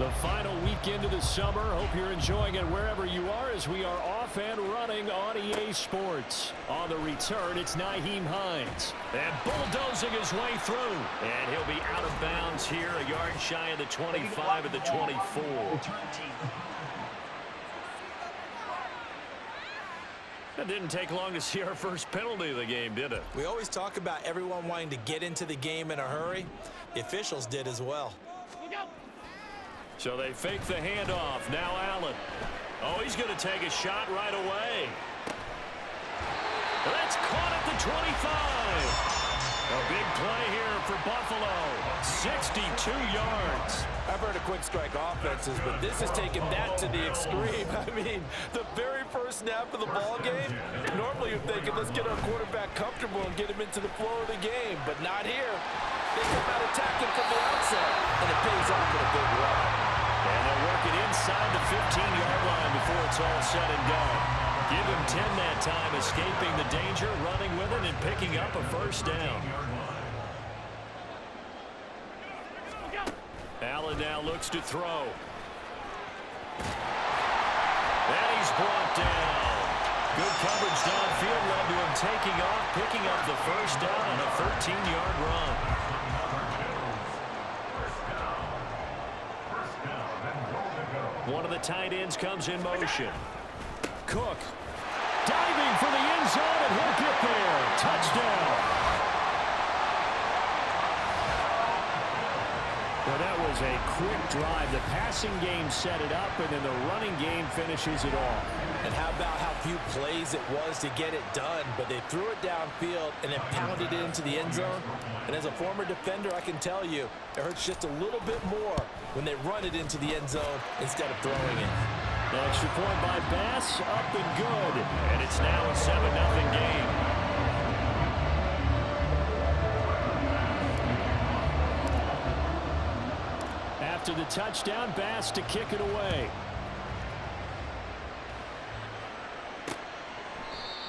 The final weekend of the summer. Hope you're enjoying it wherever you are as we are off and running on EA Sports. On the return, it's Nyheim Hines. And bulldozing his way through. And he'll be out of bounds here, a yard shy of the 25 of the 24. It didn't take long to see our first penalty of the game, did it? We always talk about everyone wanting to get into the game in a hurry. The officials did as well. So they fake the handoff. Now Allen. Oh, he's going to take a shot right away. That's caught at the 25. A big play here for Buffalo. 62 yards. I've heard of quick strike offenses, but this is taking that to the extreme. I mean, the very first snap of the ball game, normally you're thinking, let's get our quarterback comfortable and get him into the flow of the game, but not here. They come out attacking from the outset, and it pays off with a big run. And they'll work it inside the 15-yard line before it's all said and done. Give him 10 that time, escaping the danger, running with it, and picking up a first down. Allen now looks to throw. And he's brought down. Good coverage downfield led to him taking off, picking up the first down on a 13-yard run. One of the tight ends comes in motion. Cook diving for the end zone, and he'll get there. Touchdown. Well, that was a quick drive. The passing game set it up, and then the running game finishes it all. And how about how few plays it was to get it done, but they threw it downfield and then pounded it into the end zone. And as a former defender, I can tell you, it hurts just a little bit more when they run it into the end zone instead of throwing it. The extra point by Bass, up and good. And it's now a 7-0 game. After the touchdown, Bass to kick it away.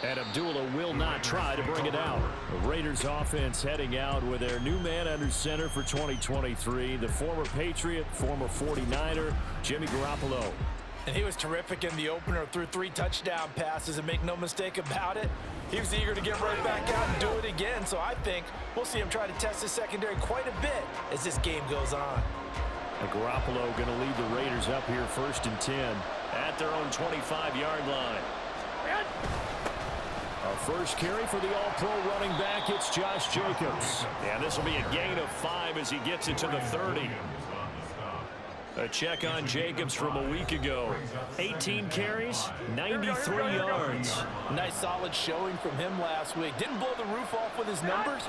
And Abdullah will not try to bring it out. The Raiders offense heading out with their new man under center for 2023, the former Patriot, former 49er, Jimmy Garoppolo. And he was terrific in the opener, threw 3 touchdown passes, and make no mistake about it, he was eager to get right back out and do it again. So I think we'll see him try to test his secondary quite a bit as this game goes on. And Garoppolo going to lead the Raiders up here 1st and 10 at their own 25-yard line. Our first carry for the All-Pro running back, it's Josh Jacobs. And this will be a gain of 5 as he gets it to the 30. A check on Jacobs from a week ago. 18 carries, 93 yards. Nice solid showing from him last week. Didn't blow the roof off with his numbers,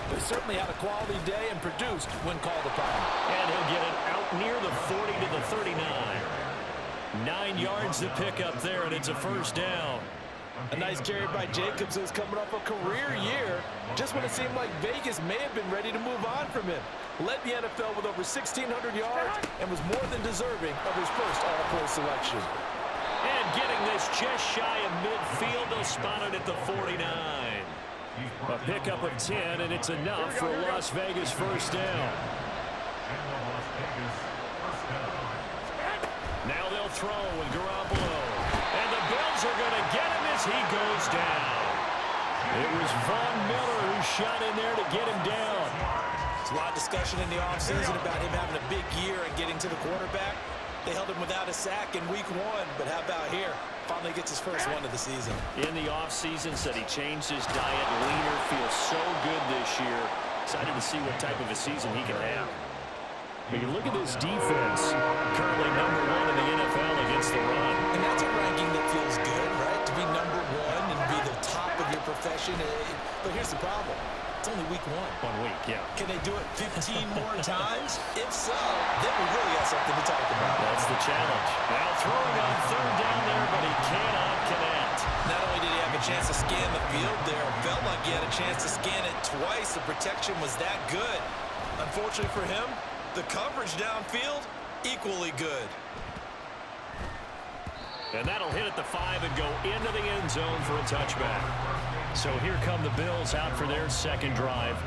but he certainly had a quality day and produced when called upon. And he'll get it out near the 40 to the 39. 9 yards to pick up there, and it's a first down. A nice carry by Jacobs, who's coming off a career year. Just when it seemed like Vegas may have been ready to move on from him. Led the NFL with over 1,600 yards and was more than deserving of his first All-Pro selection. And getting this just shy of midfield, they'll spot it at the 49. A pickup of 10, and it's enough for a Las Vegas first down. Now they'll throw with Garoppolo. And the Bills are going to get him as he goes down. It was Von Miller who shot in there to get him down. There's a lot of discussion in the offseason about him having a big year and getting to the quarterback. They held him without a sack in week 1, but how about here? Finally gets his first one of the season. In the offseason, said he changed his diet, leaner, feels so good this year. Excited to see what type of a season he can have. When you look at this defense, currently number 1 in the NFL against the run. And that's a ranking that feels good, right? To be number 1 and be the top of your profession. But here's the problem. It's only week 1. 1 week, yeah. Can they do it 15 more times? If so, then we really got something to talk about. That's the challenge. Now throwing on 3rd down there, but he cannot connect. Not only did he have a chance to scan the field there, it felt like he had a chance to scan it twice. The protection was that good. Unfortunately for him, the coverage downfield, equally good. And that'll hit at the 5 and go into the end zone for a touchback. So here come the Bills out for their second drive.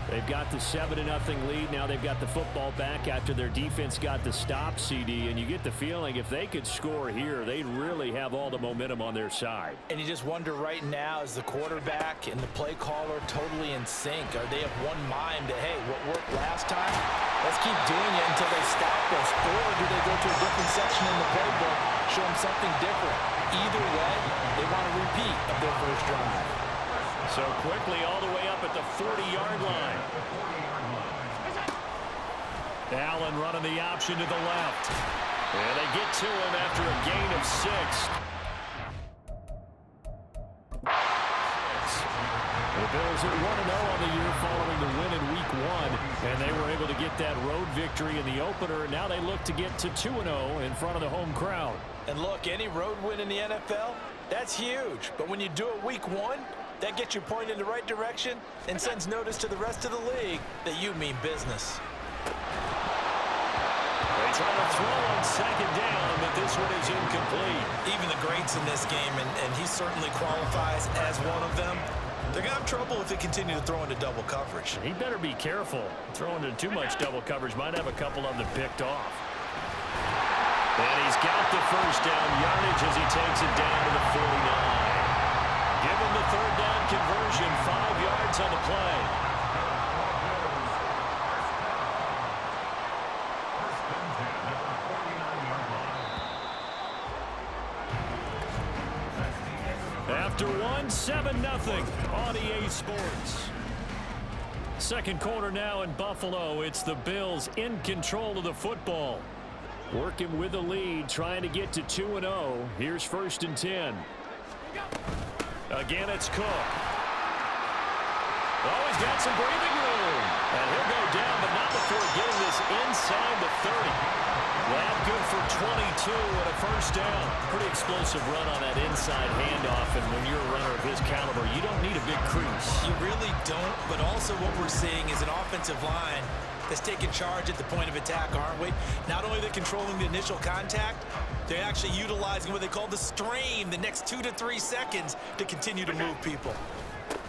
They've got the 7-0 lead. Now they've got the football back after their defense got the stop, CD. And you get the feeling if they could score here, they'd really have all the momentum on their side. And you just wonder right now, is the quarterback and the play caller totally in sync? Are they of one mind that, hey, what worked last time, let's keep doing it until they stop us? Or do they go to a different section in the playbook, show them something different? Either way, they want a repeat of their first drive. So quickly all the way up at the 40-yard line. Allen running the option to the left. And they get to him after a gain of 6. The Bills are 1-0 on the year following the win in Week 1. And they were able to get that road victory in the opener. And now they look to get to 2-0 in front of the home crowd. And look, any road win in the NFL, that's huge. But when you do it Week 1, that gets you pointed in the right direction and sends notice to the rest of the league that you mean business. They try to throw on second down, but this one is incomplete. Even the greats in this game, and he certainly qualifies as one of them, they're going to have trouble if they continue to throw into double coverage. He better be careful. Throwing into too much double coverage might have a couple of them picked off. And he's got the first down yardage as he takes it down to the 49. Give him the third down conversion, 5 yards on the play. After 7-0 on EA Sports. Second quarter now in Buffalo. It's the Bills in control of the football. Working with the lead, trying to get to 2-0. Here's 1st and 10. Again, it's Cook. Oh, he's got some breathing room. And he'll go down, but not before getting this inside the 30. That good for 22 and a first down. Pretty explosive run on that inside handoff, and when you're a runner of his caliber, you don't need a big crease. You really don't, but also what we're seeing is an offensive line that's taking charge at the point of attack, aren't we? Not only are they controlling the initial contact, they're actually utilizing what they call the strain the next 2 to 3 seconds to continue to move people.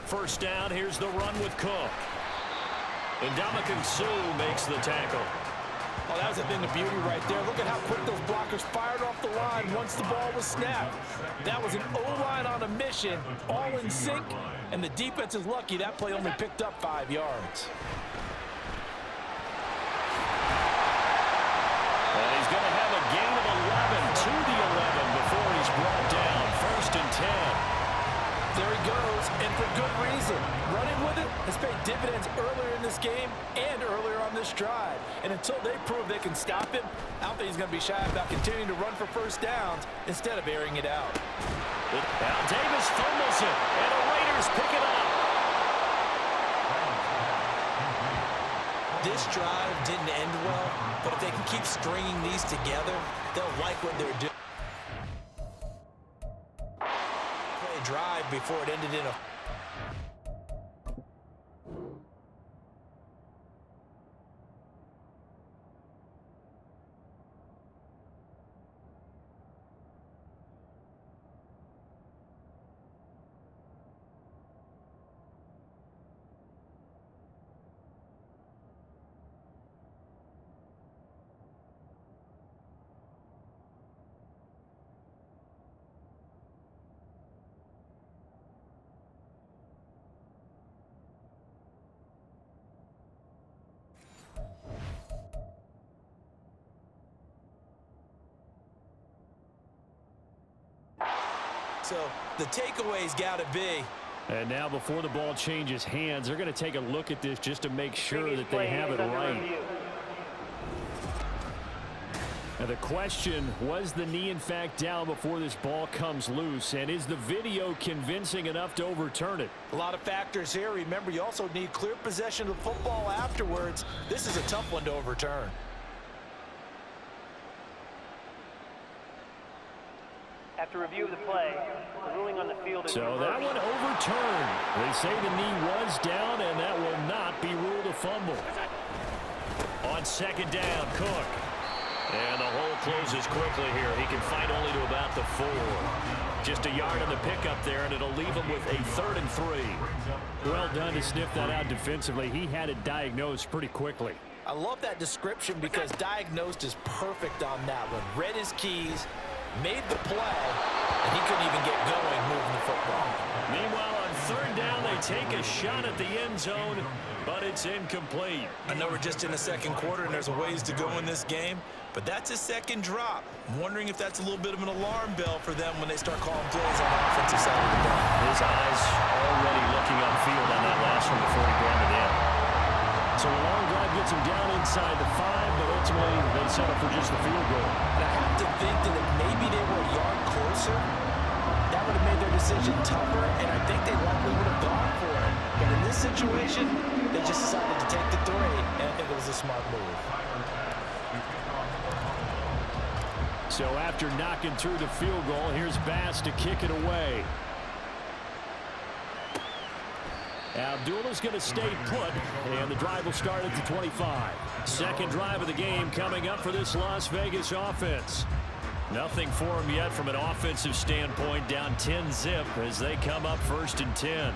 First down, here's the run with Cook. And Ndamukong Suh makes the tackle. Oh, that was a thing of beauty right there. Look at how quick those blockers fired off the line once the ball was snapped. That was an O-line on a mission, all in sync, and the defense is lucky that play only picked up 5 yards. And he's going to have a gain of 11 to the 11 before he's brought down. 1st and 10. There he goes, and for good reason. Running with it has paid dividends earlier in this game and earlier on this drive. And until they prove they can stop him, I don't think he's going to be shy about continuing to run for first downs instead of airing it out. Now Davis fumbles it, and the Raiders pick it up. This drive didn't end well, but if they can keep stringing these together, they'll like what they're doing. Play a drive before it ended in a... So the takeaway's got to be. And now before the ball changes hands, they're going to take a look at this just to make sure that they have it right. Now the question, was the knee in fact down before this ball comes loose? And is the video convincing enough to overturn it? A lot of factors here. Remember, you also need clear possession of the football afterwards. This is a tough one to overturn. After review of the play, the ruling on the field is so reversed. that one overturned. They say the knee was down, and that will not be ruled a fumble. On second down, Cook. And the hole closes quickly here. He can fight only to about the 4. Just a yard on the pickup there, and it'll leave him with a 3rd and 3. Well done to sniff that out defensively. He had it diagnosed pretty quickly. I love that description because diagnosed is perfect on that one. Read his keys, made the play, and he couldn't even get going moving the football. Meanwhile, on 3rd down, they take a shot at the end zone, but it's incomplete. I know we're just in the second quarter and there's a ways to go in this game, but that's a second drop. I'm wondering if that's a little bit of an alarm bell for them when they start calling plays on the offensive side of the ball. His eyes already looking upfield on that last one before he grounded in. So a long drive gets him down inside the 5, but ultimately they settle for just the field goal. And I have to think that if maybe they were a yard closer, that would have made their decision tougher, and I think they likely would have gone for it. But in this situation, they just decided to take the 3, and I think it was a smart move. So after knocking through the field goal, here's Bass to kick it away. Abdullah's going to stay put, and the drive will start at the 25. Second drive of the game coming up for this Las Vegas offense. Nothing for them yet from an offensive standpoint, down 10-zip as they come up 1st and 10.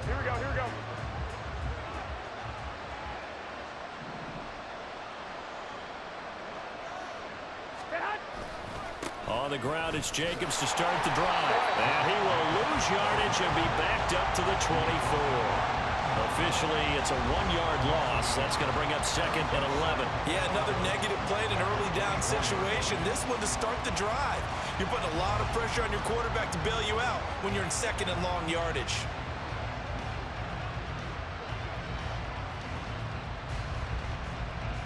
Here we go, here we go. On the ground, it's Jacobs to start the drive. And he will lose yardage and be backed up to the 24. Officially, it's a 1-yard loss. That's going to bring up 2nd and 11. Yeah, another negative play in an early down situation. This one to start the drive. You're putting a lot of pressure on your quarterback to bail you out when you're in 2nd and long yardage.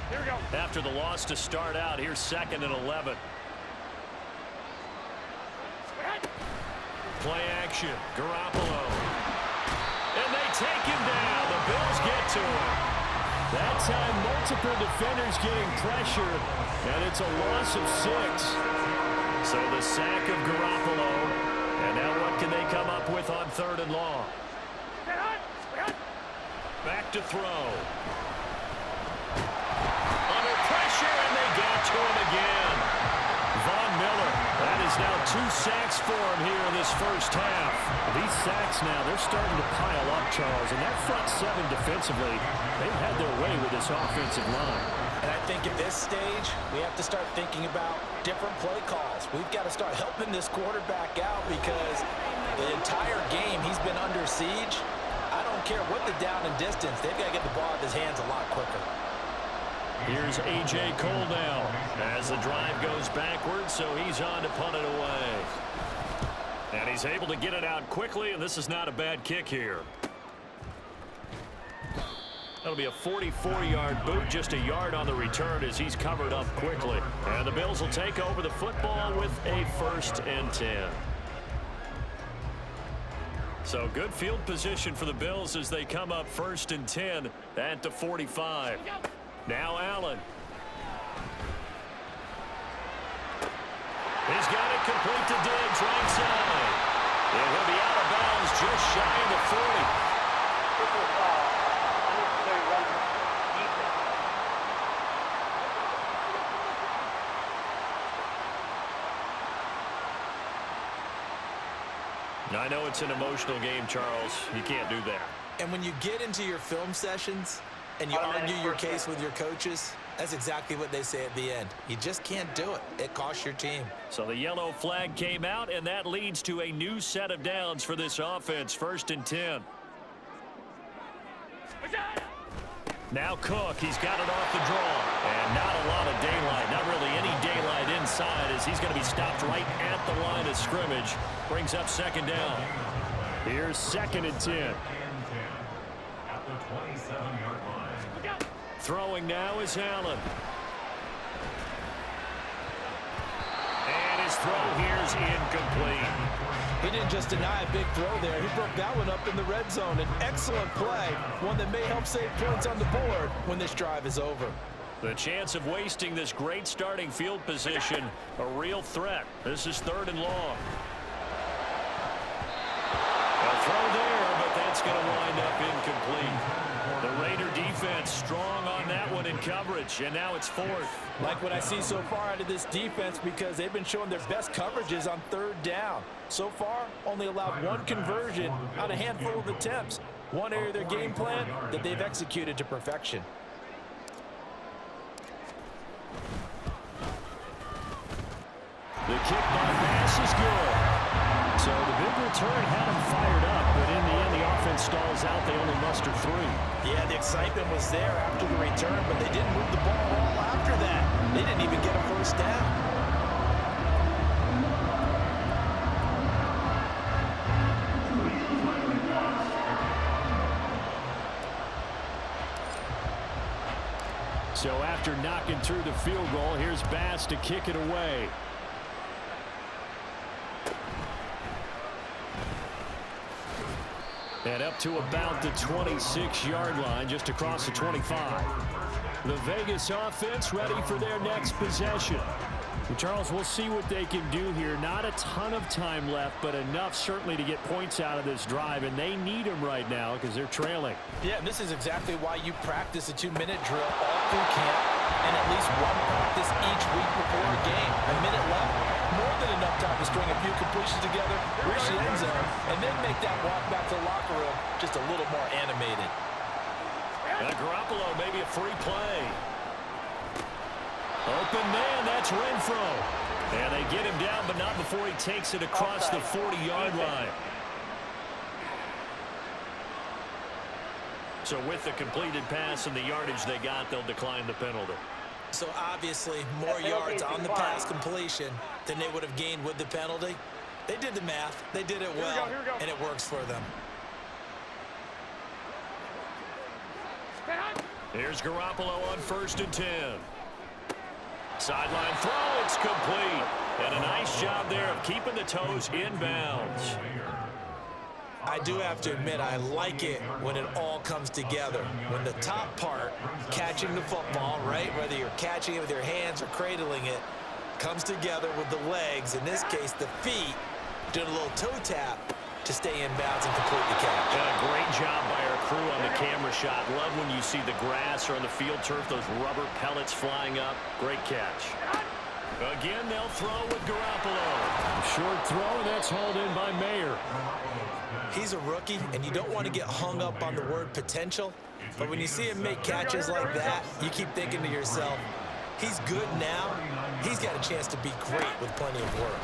Here we go. After the loss to start out, here's 2nd and 11. Play action, Garoppolo. And they take him down. The Bills get to him. That time, multiple defenders getting pressure, and it's a loss of 6. So the sack of Garoppolo. And now what can they come up with on 3rd and long? Back to throw. Under pressure, and they got to him again. Von Miller, that is now 2 sacks for him here in this first half. These sacks now, they're starting to pile up, Charles, and that front 7 defensively, they've had their way with this offensive line. And I think at this stage, we have to start thinking about different play calls. We've got to start helping this quarterback out because the entire game he's been under siege. I don't care what the down and distance, they've got to get the ball out of his hands a lot quicker. Here's A.J. Cole now as the drive goes backwards, so he's on to punt it away. And he's able to get it out quickly, and this is not a bad kick here. That'll be a 44-yard boot, just a yard on the return as he's covered up quickly. And the Bills will take over the football with a 1st and 10. So good field position for the Bills as they come up 1st and 10 at the 45. Now Allen. He's got it complete to Diggs, right side. It will be out of bounds just shy of the 40. I know it's an emotional game, Charles. You can't do that. And when you get into your film sessions and you argue your case with your coaches, that's exactly what they say at the end. You just can't do it. It costs your team. So the yellow flag came out, and that leads to a new set of downs for this offense. 1st and 10. Now Cook, he's got it off the draw. And not a lot of daylight, not really any daylight inside as he's going to be stopped right at the line of scrimmage. Brings up 2nd down. Here's 2nd and 10. Throwing now is Allen. And his throw here is incomplete. He didn't just deny a big throw there. He broke that one up in the red zone. An excellent play, one that may help save points on the board when this drive is over. The chance of wasting this great starting field position, a real threat. This is 3rd and long. A throw there, but that's going to wind up incomplete. The Raider defense strong on that one in coverage, and now it's fourth. Like what I see so far out of this defense because they've been showing their best coverages on third down. So far, only allowed one conversion on a handful of attempts. One area of their game plan that they've executed to perfection. The kick by Bass is good. So the big return had him fired up, but in the end, the offense stalls out. They only muster 3. Yeah, the excitement was there after the return, but they didn't move the ball at all after that. They didn't even get a first down. So after knocking through the field goal, here's Bass to kick it away. And up to about the 26-yard line, just across the 25. The Vegas offense ready for their next possession. Well, Charles, we'll see what they can do here. Not a ton of time left, but enough certainly to get points out of this drive, and they need them right now because they're trailing. Yeah, and this is exactly why you practice a 2-minute drill all through camp and at least one practice each week before a game. A minute left, more than enough time to string a few completions together, reach the end zone, and then make that walk back to the locker room just a little more animated. And Garoppolo, maybe a free play. Open man, that's Renfro. And they get him down, but not before he takes it across the 40-yard line. So with the completed pass and the yardage they got, they'll decline the penalty. So obviously more yards on the pass completion than they would have gained with the penalty. They did the math. They did it well, and it works for them. Here's Garoppolo on 1st and 10. Sideline throw, it's complete. And a nice job there of keeping the toes inbounds. I do have to admit, I like it when it all comes together. When the top part, catching the football, right, whether you're catching it with your hands or cradling it, comes together with the legs, in this case the feet, doing a little toe tap to stay inbounds and complete the catch. And a great job by our crew on the camera shot. Love when you see the grass or on the field turf, those rubber pellets flying up. Great catch. Again, they'll throw with Garoppolo. Short throw, and that's hauled in by Mayer. He's a rookie, and you don't want to get hung up on the word potential, but when you see him make catches like that, you keep thinking to yourself, he's good now. He's got a chance to be great with plenty of work.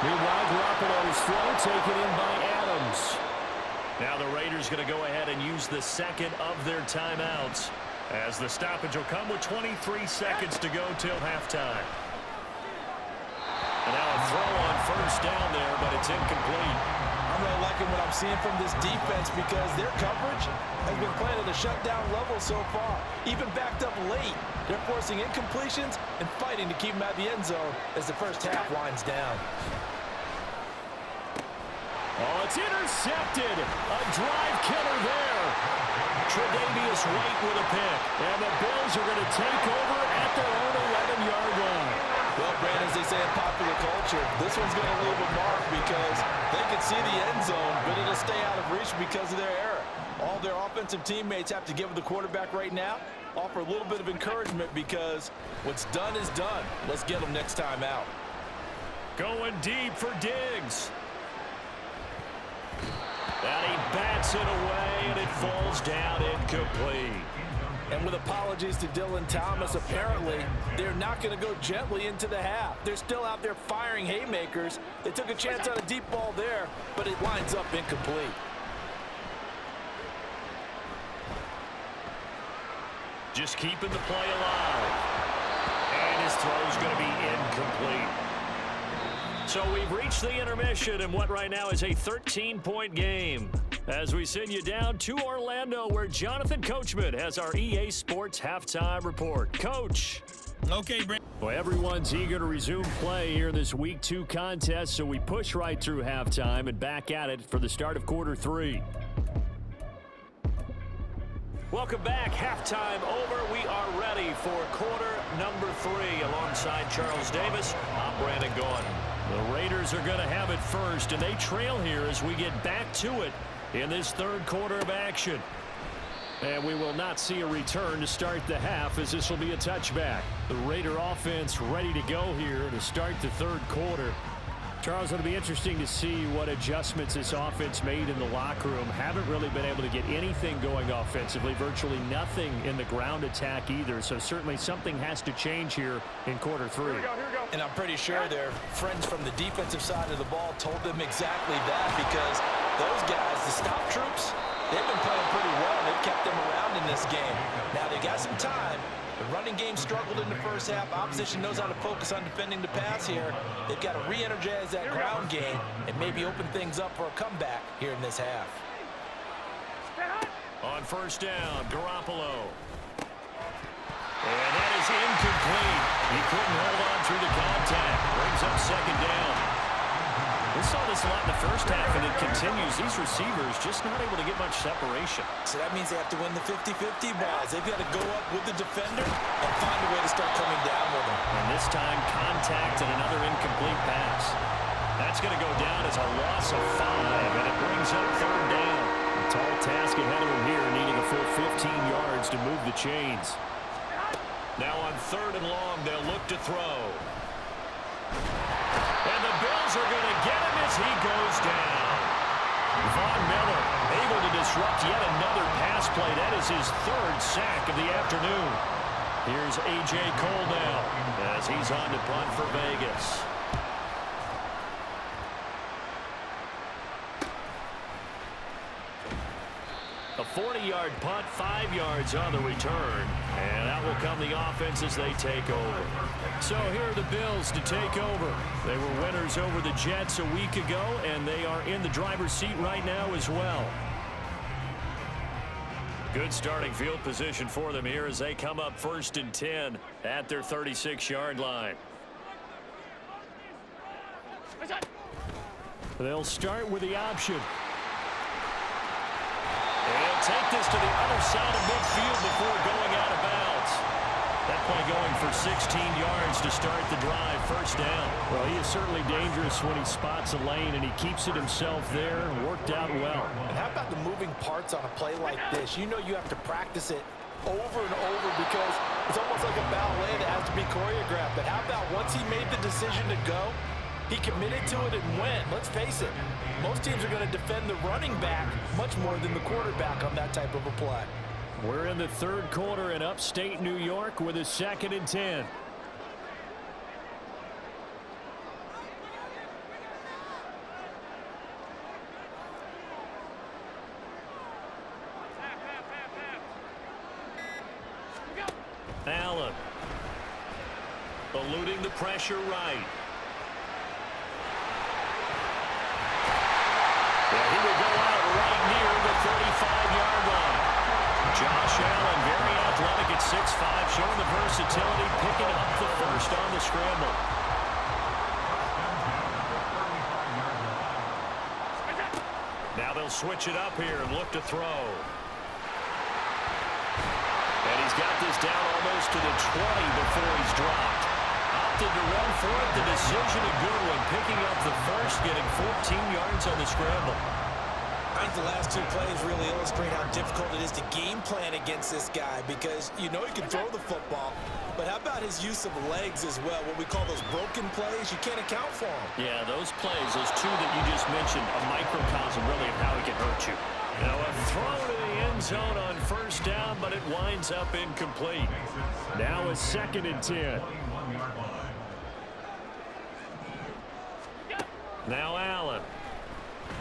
Meanwhile, Garoppolo's throw taken in by Adams. Now the Raiders going to go ahead and use the second of their timeouts, as the stoppage will come with 23 seconds to go till halftime. And now a throw on 1st down there, but it's incomplete. I'm really liking what I'm seeing from this defense because their coverage has been playing at a shutdown level so far. Even backed up late, they're forcing incompletions and fighting to keep them at the end zone as the first half winds down. Oh, it's intercepted. A drive killer there. Tre'Davious White with a pick. And the Bills are going to take over at their own 11-yard line. Well, Brandon, as they say in popular culture, this one's going to leave a mark because they can see the end zone, but it'll stay out of reach because of their error. All their offensive teammates have to give the quarterback right now, offer a little bit of encouragement because what's done is done. Let's get them next time out. Going deep for Diggs. And he bats it away, and it falls down incomplete. And with apologies to Dylan Thomas, apparently they're not going to go gently into the half. They're still out there firing haymakers. They took a chance on a deep ball there, but it lines up incomplete. Just keeping the play alive. And his throw's going to be incomplete. So we've reached the intermission in what right now is a 13-point game, as we send you down to Orlando, where Jonathan Coachman has our EA Sports halftime report. Coach. Okay, Brandon. Well, everyone's eager to resume play here in this Week 2 contest, so we push right through halftime and back at it for the start of quarter 3. Welcome back. Halftime over. We are ready for quarter number 3. Alongside Charles Davis, I'm Brandon Gaudin. The Raiders are going to have it first, and they trail here as we get back to it in this third quarter of action. And we will not see a return to start the half, as this will be a touchback. The Raider offense ready to go here to start the third quarter. Charles, it'll be interesting to see what adjustments this offense made in the locker room. Haven't really been able to get anything going offensively, virtually nothing in the ground attack either. So certainly something has to change here in quarter three. Here we go. And I'm pretty sure their friends from the defensive side of the ball told them exactly that, because those guys, the stop troops, they've been playing pretty well. They've kept them around in this game. Now they got some time. The running game struggled in the first half. Opposition knows how to focus on defending the pass here. They've got to re-energize that ground game and maybe open things up for a comeback here in this half. On first down, Garoppolo. And that is incomplete. He couldn't hold on through the contact. Brings up second down. We saw this a lot in the first half, and it continues. These receivers just not able to get much separation. So that means they have to win the 50-50 balls. They've got to go up with the defender and find a way to start coming down with them. And this time, contact and another incomplete pass. That's going to go down as a loss of 5, and it brings up third down. A tall task ahead of him here, needing a full 15 yards to move the chains. Now on third and long, they'll look to throw. And the Bills are going to get him as he goes down. Von Miller able to disrupt yet another pass play. That is his third sack of the afternoon. Here's A.J. Cole now as he's on to punt for Vegas. A 40-yard punt, 5 yards on the return. And out will come the offense as they take over. So here are the Bills to take over. They were winners over the Jets a week ago, and they are in the driver's seat right now as well. Good starting field position for them here as they come up 1st and 10 at their 36-yard line. They'll start with the option. They'll take this to the other side of midfield before going out of bounds. That play going for 16 yards to start the drive, 1st down. Well, he is certainly dangerous when he spots a lane, and he keeps it himself there and worked out well. And how about the moving parts on a play like this? You know you have to practice it over and over because it's almost like a ballet that has to be choreographed. But how about once he made the decision to go, he committed to it and went. Let's face it, most teams are going to defend the running back much more than the quarterback on that type of a play. We're in the third quarter in upstate New York with a 2nd and 10. Allen eluding the pressure right. Well, he will go out right near the 35-yard line. Josh Allen, very athletic at 6'5", showing the versatility, picking up the first on the scramble. Now they'll switch it up here and look to throw. And he's got this down almost to the 20 before he's dropped. Opted to run for it. The decision a good one, picking up the first, getting 14 yards on the scramble. I think the last 2 plays really illustrate how difficult it is to game plan against this guy, because you know he can throw the football, but how about his use of legs as well? What we call those broken plays, you can't account for them. Yeah, those plays, those 2 that you just mentioned, a microcosm really of how he can hurt you. Now a throw to the end zone on 1st down, but it winds up incomplete. Now a 2nd and 10. Now Allen.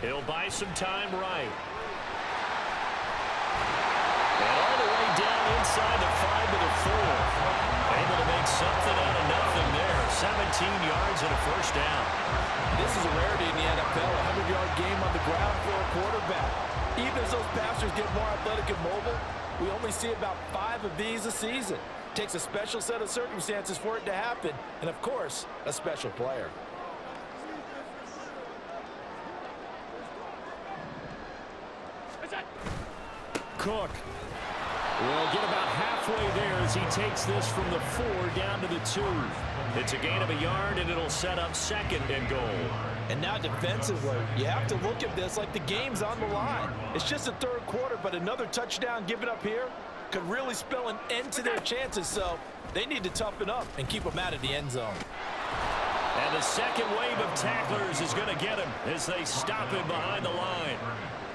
He'll buy some time right. And all the way down inside the 5 to the 4. Able to make something out of nothing there. 17 yards and a 1st down. This is a rarity in the NFL, a 100-yard game on the ground for a quarterback. Even as those passers get more athletic and mobile, we only see about 5 of these a season. It takes a special set of circumstances for it to happen, and of course, a special player. Cook We'll get about halfway there as he takes this from the 4 down to the 2. It's a gain of a yard, and it'll set up 2nd and goal. And now defensively, you have to look at this like the game's on the line. It's just the 3rd quarter, but another touchdown given up here could really spell an end to their chances, so they need to toughen up and keep them out of the end zone. And the second wave of tacklers is going to get him as they stop him behind the line.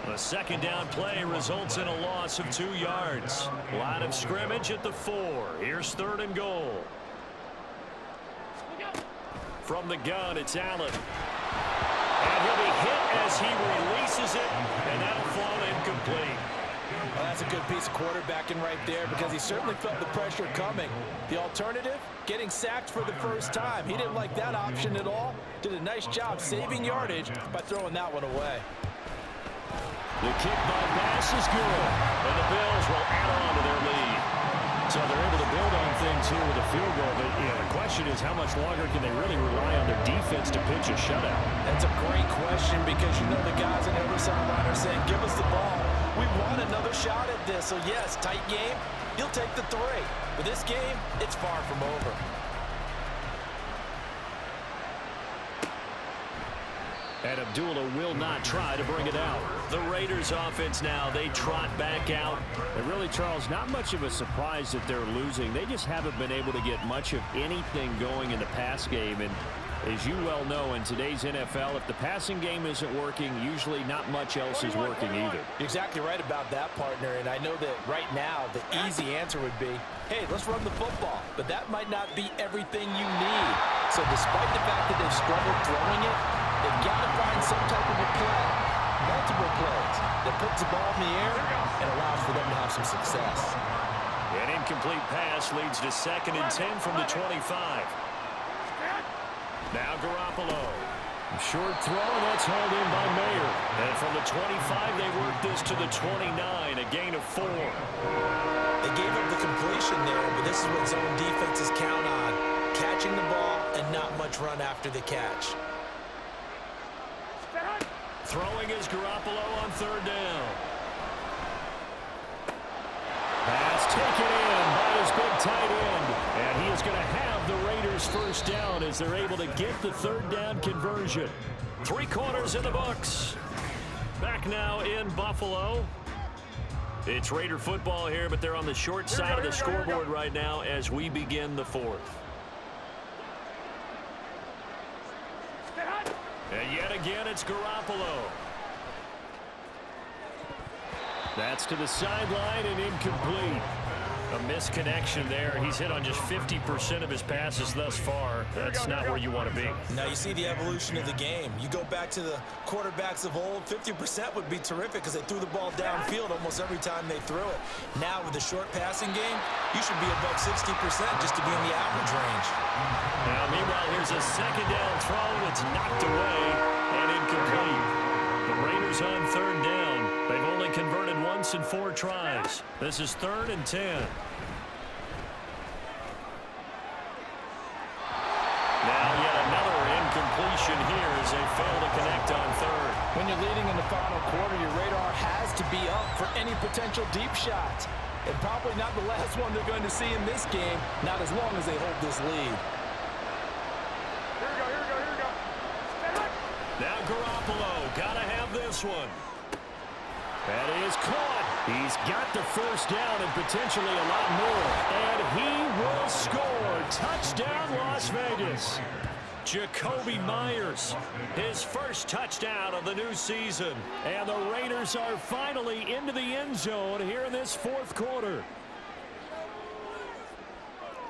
A 2nd down play results in a loss of 2 yards. Line of scrimmage at the 4. Here's 3rd and goal. From the gun, it's Allen. And he'll be hit as he releases it, and that'll fall incomplete. Well, that's a good piece of quarterbacking right there because he certainly felt the pressure coming. The alternative, getting sacked for the first time. He didn't like that option at all. Did a nice job saving yardage by throwing that one away. The kick by Bass is good, and the Bills will add on to their lead. So they're able to build on things here with a field goal. But the question is, how much longer can they really rely on their defense to pitch a shutout? That's a great question because you know the guys on every sideline are saying, give us the ball. We want another shot at this. So, yes, tight game. He'll take the 3. But this game, it's far from over. And Abdullah will not try to bring it out. The Raiders offense now, they trot back out. And really, Charles, not much of a surprise that they're losing. They just haven't been able to get much of anything going in the pass game. And as you well know, in today's NFL, if the passing game isn't working, usually not much else is working either. You're exactly right about that, partner. And I know that right now the easy answer would be, hey, let's run the football. But that might not be everything you need. So despite the fact that they've struggled throwing it, they've got to find some type of a play, multiple plays, that puts the ball in the air and allows for them to have some success. An incomplete pass leads to 2nd and 10 from the 25. Now Garoppolo. Short throw, and that's hauled in by Mayer. And from the 25, they work this to the 29, a gain of 4. They gave up the completion there, but this is what zone defenses count on. Catching the ball and not much run after the catch. Throwing is Garoppolo on 3rd down. Pass taken in by his big tight end. And he is going to have the Raiders 1st down as they're able to get the 3rd down conversion. 3 quarters in the books. Back now in Buffalo. It's Raider football here, but they're on the short side of the scoreboard right now as we begin the 4th. And yet again, it's Garoppolo. That's to the sideline and incomplete. A misconnection there. He's hit on just 50% of his passes thus far. That's not where you want to be. Now you see the evolution of the game. You go back to the quarterbacks of old, 50% would be terrific because they threw the ball downfield almost every time they threw it. Now with the short passing game, you should be above 60% just to be in the average range. Now meanwhile, here's a 2nd down throw that's knocked away and incomplete. The Raiders on 3rd down. They've only converted once in 4 tries. This is 3rd and 10. Now yet another incompletion here as they fail to connect on 3rd. When you're leading in the final quarter, your radar has to be up for any potential deep shots. And probably not the last one they're going to see in this game, not as long as they hold this lead. Here we go, here we go, here we go. Now Garoppolo, gotta have this one. That is caught. He's got the 1st down and potentially a lot more. And he will score. Touchdown, Las Vegas. Jakobi Meyers, his 1st touchdown of the new season. And the Raiders are finally into the end zone here in this 4th quarter.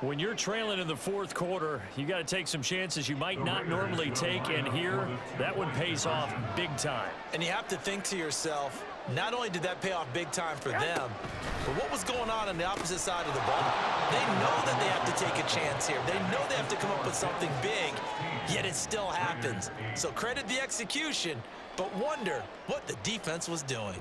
When you're trailing in the 4th quarter, you got to take some chances you might not normally take, and here, that one pays off big time. And you have to think to yourself, not only did that pay off big time for them, but what was going on the opposite side of the ball? They know that they have to take a chance here. They know they have to come up with something big, yet it still happens. So credit the execution, but wonder what the defense was doing.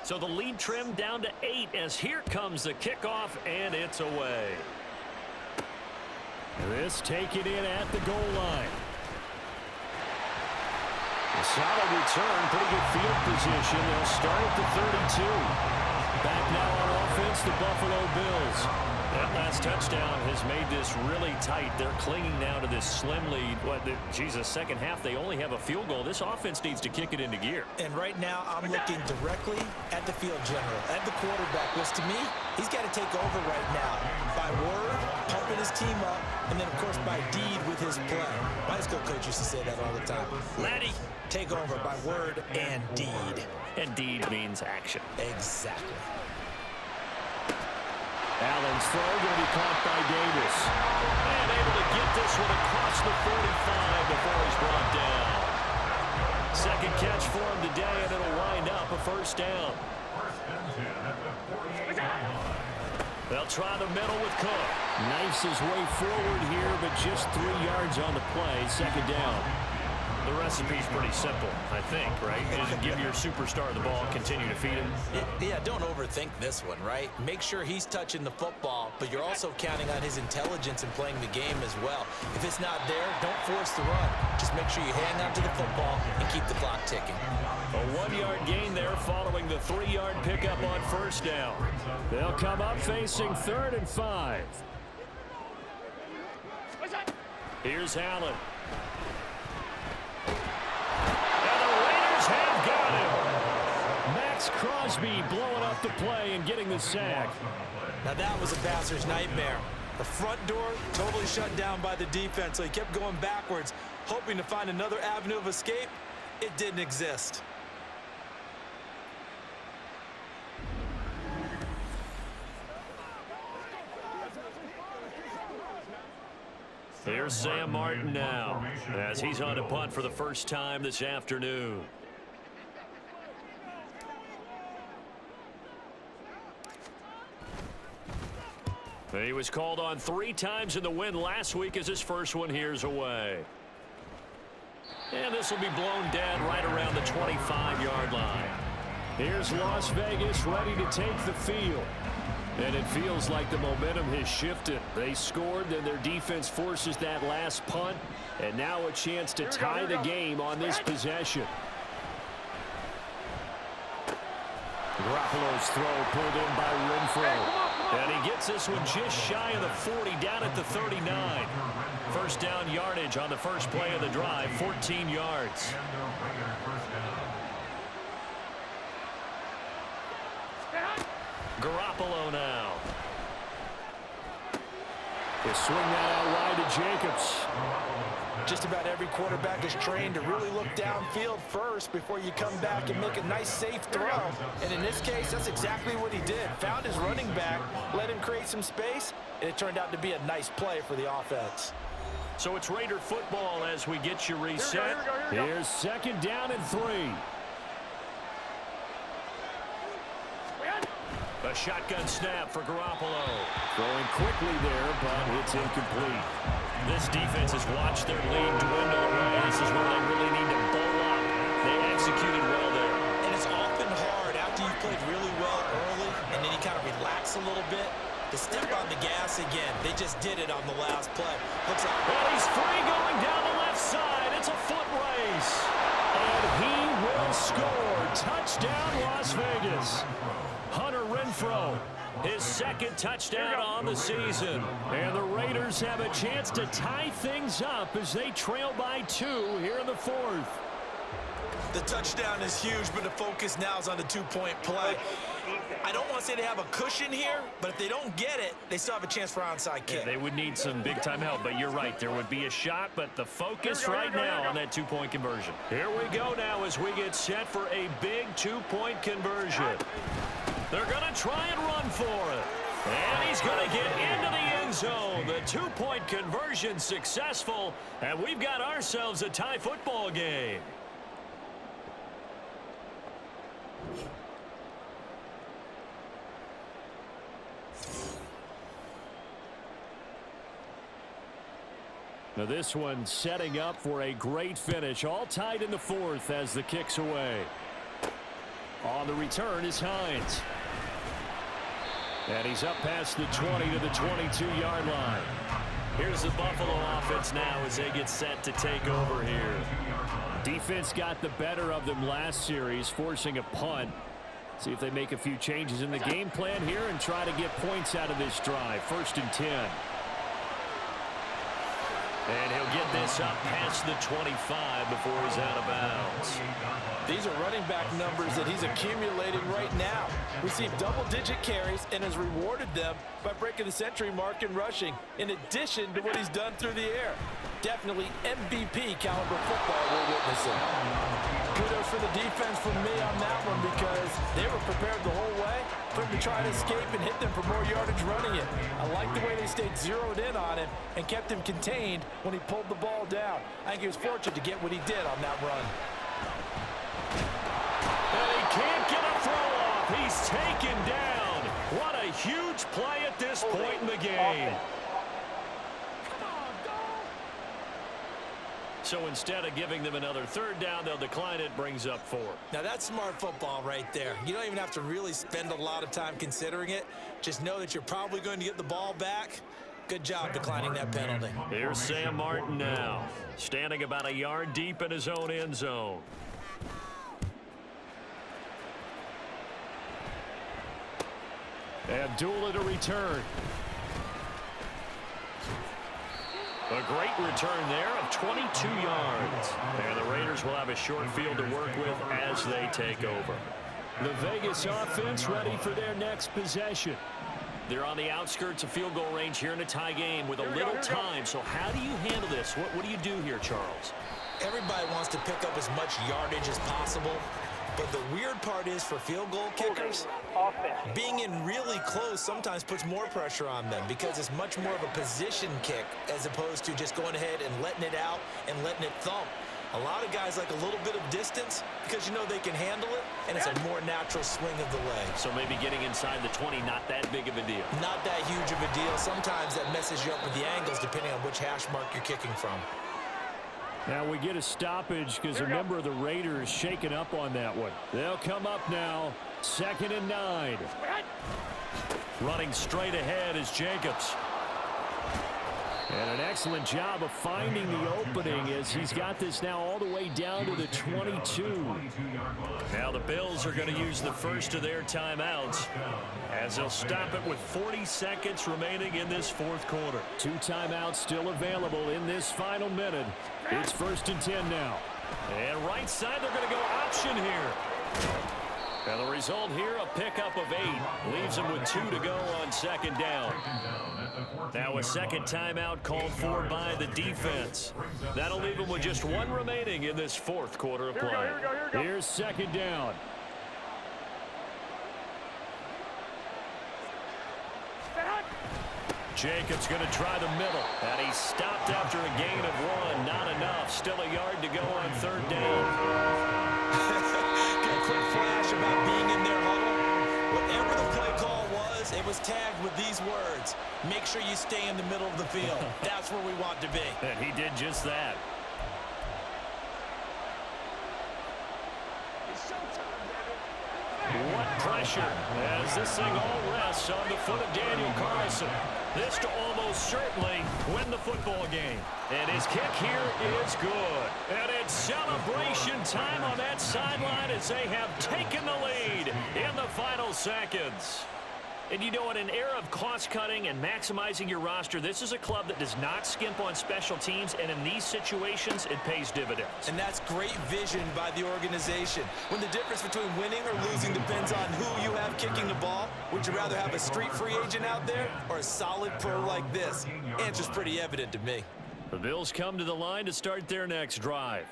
So the lead trimmed down to 8 as here comes the kickoff, and it's away. This taken in at the goal line. A solid return, pretty good field position. They'll start at the 32. Back now on offense, the Buffalo Bills. That last touchdown has made this really tight. They're clinging now to this slim lead. Second half, they only have a field goal. This offense needs to kick it into gear. And right now, I'm looking directly at the field general, at the quarterback, which to me, he's got to take over right now. By word, pumping his team up, and then, of course, by deed with his play. My high school coach used to say that all the time. Laddie, take over by word and deed. And deed means action. Exactly. Allen's throw going to be caught by Davis. And able to get this one across the 45 before he's brought down. Second catch for him today, and it'll wind up a first down. They'll try the middle with Cook. Knifes his way forward here, but just 3 yards on the play. Second down. The recipe's pretty simple, I think, right? Just give your superstar the ball, continue to feed him. Yeah, don't overthink this one, right? Make sure he's touching the football, but you're also counting on his intelligence in playing the game as well. If it's not there, don't force the run. Just make sure you hang on to the football and keep the clock ticking. A 1-yard gain there following the 3-yard pickup on first down. They'll come up facing 3rd and 5. Here's Allen. Have got him. Max Crosby blowing up the play and getting the sack. Now that was a passer's nightmare. The front door totally shut down by the defense, so he kept going backwards, hoping to find another avenue of escape. It didn't exist. Here's Sam Martin now, as he's on to punt for the first time this afternoon. He was called on 3 times in the win last week as his first one here's away. And this will be blown dead right around the 25-yard line. Here's Las Vegas ready to take the field. And it feels like the momentum has shifted. They scored, then their defense forces that last punt. And now a chance to tie the game on this possession. Garoppolo's throw pulled in by Renfro. And he gets this one just shy of the 40, down at the 39. First down yardage on the first play of the drive, 14 yards. Garoppolo now. They swing that out wide to Jacobs. Just about every quarterback is trained to really look downfield first before you come back and make a nice, safe throw. And in this case, that's exactly what he did. Found his running back, let him create some space, and it turned out to be a nice play for the offense. So it's Raider football as we get you reset. Here's second down and 3. A shotgun snap for Garoppolo. Throwing quickly there, but it's incomplete. This defense has watched their lead dwindle away. This is where they really need to bowl up. They executed well there. And it's often hard after you've played really well early and then you kind of relax a little bit to step on the gas again. They just did it on the last play. Looks like he's free going down the left side. It's a foot race. And he will score. Touchdown, Las Vegas. Hunter Renfro, his second touchdown on the season. And the Raiders have a chance to tie things up as they trail by 2 here in the 4th. the touchdown is huge, but the focus now is on the two-point play. I don't want to say they have a cushion here, but if they don't get it, they still have a chance for onside kick. Yeah, they would need some big-time help, but you're right. There would be a shot, but the focus right now on that two-point conversion. Here we go now as we get set for a big two-point conversion. They're going to try and run for it. And he's going to get into the end zone. The two-point conversion successful, and we've got ourselves a tie football game. Now this one setting up for a great finish. All tied in the fourth as the kick's away. On the return is Hines. And he's up past the 20 to the 22-yard line. Here's the Buffalo offense now as they get set to take over here. Defense got the better of them last series, forcing a punt. See if they make a few changes in the game plan here and try to get points out of this drive. 1st and 10. And he'll get this up past the 25 before he's out of bounds. These are running back numbers that he's accumulating right now. Received double-digit carries and has rewarded them by breaking the century mark in rushing, in addition to what he's done through the air. Definitely MVP caliber football we're witnessing. Kudos for the defense from me on that one because they were prepared the whole way for him to try to escape and hit them for more yardage running it. I like the way they stayed zeroed in on him and kept him contained when he pulled the ball down. I think he was fortunate to get what he did on that run. And he can't get a throw off. He's taken down. What a huge play at this point in the game. So instead of giving them another 3rd down, they'll decline it, brings up 4. Now that's smart football right there. You don't even have to really spend a lot of time considering it. Just know that you're probably going to get the ball back. Good job declining that penalty. Here's Sam Martin now, standing about a yard deep in his own end zone. Abdullah to return. A great return there of 22 yards. And the Raiders will have a short field to work with as they take over. The Vegas offense ready for their next possession. They're on the outskirts of field goal range here in a tie game with a little time. So how do you handle this? What do you do here, Charles? Everybody wants to pick up as much yardage as possible. But the weird part is for field goal kickers, being in really close sometimes puts more pressure on them because it's much more of a position kick as opposed to just going ahead and letting it out and letting it thump. A lot of guys like a little bit of distance because you know they can handle it, and it's a more natural swing of the leg. So maybe getting inside the 20, not that big of a deal. Not that huge of a deal. Sometimes that messes you up with the angles depending on which hash mark you're kicking from. Now we get a stoppage because a member of the Raiders shaking up on that one. They'll come up now, 2nd and 9. Running straight ahead is Jacobs. And an excellent job of finding the opening as he's got this now all the way down to the 22. Now the Bills are going to use the first of their timeouts as they'll stop it with 40 seconds remaining in this 4th quarter. 2 timeouts still available in this final minute. It's 1st and 10 now. And right side, they're going to go option here. And the result here, a pickup of 8. Leaves them with 2 to go on 2nd down. Now a second timeout called for by the defense. That'll leave them with just 1 remaining in this 4th quarter of play. Here's 2nd down. Jacobs going to try the middle. And he's stopped after a gain of 1. Not enough. Still a yard to go on 3rd down. Quick flash about being in their huddle. Whatever the play call was, it was tagged with these words. Make sure you stay in the middle of the field. That's where we want to be. And he did just that. What pressure as this thing all rests on the foot of Daniel Carlson. This to almost certainly win the football game. And his kick here is good. And it's celebration time on that sideline as they have taken the lead in the final seconds. And you know, in an era of cost-cutting and maximizing your roster, this is a club that does not skimp on special teams, and in these situations, it pays dividends. And that's great vision by the organization. When the difference between winning or losing depends on who you have kicking the ball, would you rather have a street free agent out there or a solid pro like this? Answer's pretty evident to me. The Bills come to the line to start their next drive.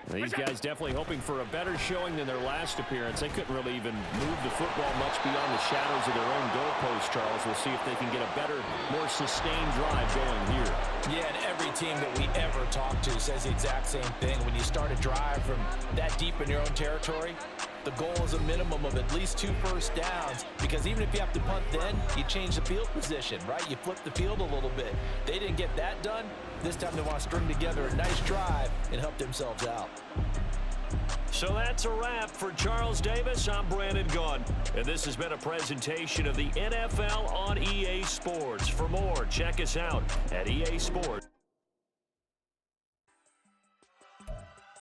These guys definitely hoping for a better showing than their last appearance. They couldn't really even move the football much beyond the shadows of their own goalpost, Charles. We'll see if they can get a better, more sustained drive going here. Yeah, and every team that we ever talk to says the exact same thing. When you start a drive from that deep in your own territory, the goal is a minimum of at least 2 first downs, because even if you have to punt then, you change the field position, right? You flip the field a little bit. They didn't get that done. This time they want to string together a nice drive and help themselves out. So that's a wrap. For Charles Davis, I'm Brandon Gaudin. And this has been a presentation of the NFL on EA Sports. For more, check us out at EA Sports.